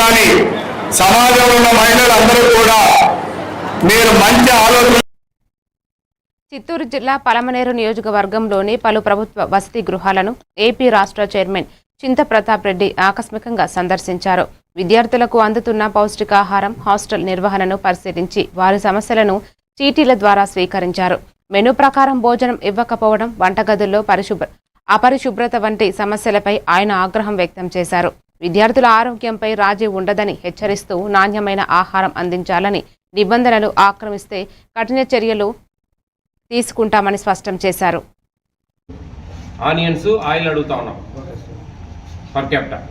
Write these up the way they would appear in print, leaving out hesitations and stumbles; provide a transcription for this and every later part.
కానీ సమాజంలో ఉన్న మహిళలందరూ కూడా మీరు మంచి ఆలోచన. చిత్తూరు జిల్లా పలమనేరు నియోజకవర్గంలోని పలు ప్రభుత్వ వసతి గృహాలను ఏపీ రాష్ట్ర చైర్మన్ చింతప్రతాప్ రెడ్డి ఆకస్మికంగా సందర్శించారు. విద్యార్థులకు అందుతున్న పౌష్టికాహారం, హాస్టల్ నిర్వహణను పరిశీలించి వారి సమస్యలను చీటీల ద్వారా స్వీకరించారు. మెనూ ప్రకారం భోజనం ఇవ్వకపోవడం, వంటగదుల్లో అపరిశుభ్రత వంటి సమస్యలపై ఆయన ఆగ్రహం వ్యక్తం చేశారు. విద్యార్థుల ఆరోగ్యంపై రాజీ ఉండదని హెచ్చరిస్తూ నాణ్యమైన ఆహారం అందించాలని, నిబంధనలు ఆక్రమిస్తే కఠిన చర్యలు తీసుకుంటామని స్పష్టం చేశారు. ఆనియన్స్ ఆయిల్ అడుగుతా ఉన్నాం పర్ క్యాపిటల్,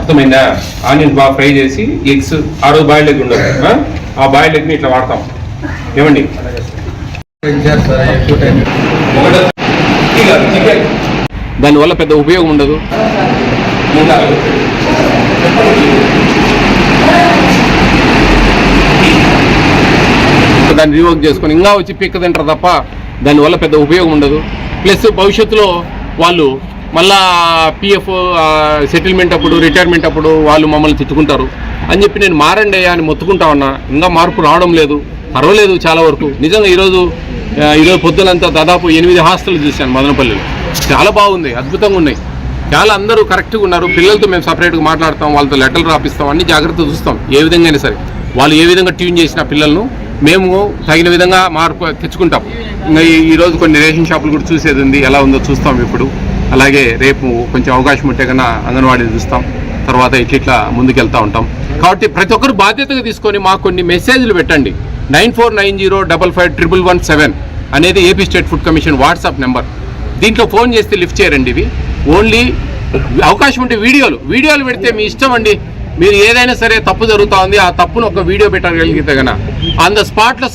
అర్థమైందా? ఆనియన్స్ బాగా ఫ్రై చేసి ఎగ్స్ ఆ రోజు బాయిల్డ్ ఎగ్ ఉండదు, ఆ బాయిల్డ్ ఎగ్ని ఇట్లా వాడతాం. ఏమండి దానివల్ల పెద్ద ఉపయోగం ఉండదు. దాన్ని రివోక్ చేసుకొని ఇంకా వచ్చి పిక్క తింటారు తప్ప దానివల్ల పెద్ద ఉపయోగం ఉండదు. ప్లస్ భవిష్యత్తులో వాళ్ళు మళ్ళా పిఎఫ్ సెటిల్మెంట్ అప్పుడు, రిటైర్మెంట్ అప్పుడు వాళ్ళు మమ్మల్ని తిట్టుకుంటారు అని చెప్పి నేను మారండి అయ్యా అని మొత్తుకుంటా ఉన్నా. ఇంకా మార్పు రావడం లేదు, పర్వాలేదు చాలా వరకు. నిజంగా ఈరోజు పొద్దునంతా దాదాపు 8 హాస్టల్ చూశాను మదనపల్లిలో. చాలా బాగుంది, అద్భుతంగా ఉన్నాయి. చాలా అందరూ కరెక్ట్గా ఉన్నారు. పిల్లలతో మేము సపరేట్గా మాట్లాడతాం, వాళ్ళతో లెటర్లు రాపిస్తాం, అన్ని జాగ్రత్తగా చూస్తాం. ఏ విధంగా అయినా సరే వాళ్ళు ఏ విధంగా ట్యూన్ చేసిన పిల్లలను మేము తగిన విధంగా మార్పు తెచ్చుకుంటాం. ఇంకా ఈరోజు కొన్ని రేషన్ షాపులు కూడా చూసేది ఉంది, ఎలా ఉందో చూస్తాం ఇప్పుడు. అలాగే రేపు కొంచెం అవకాశం ఉంటే కన్నా అంగన్వాడీని చూస్తాం. తర్వాత ఇట్లా ముందుకెళ్తూ ఉంటాం. కాబట్టి ప్రతి ఒక్కరు బాధ్యతగా తీసుకొని మాకు కొన్ని మెసేజ్లు పెట్టండి. 9490551117 అనేది AP state food commission WhatsApp number. దీంట్లో ఫోన్ చేస్తే లిఫ్ట్ చేయరండి. ఇవి ఓన్లీ అవకాశం ఉంటే వీడియోలు పెడితే మీ ఇష్టం అండి. మీరు ఏదైనా సరే తప్పు జరుగుతూ ఉంది, ఆ తప్పును ఒక వీడియో పెట్టగలిగితే కన్నా ఆన్ ద స్పాట్లో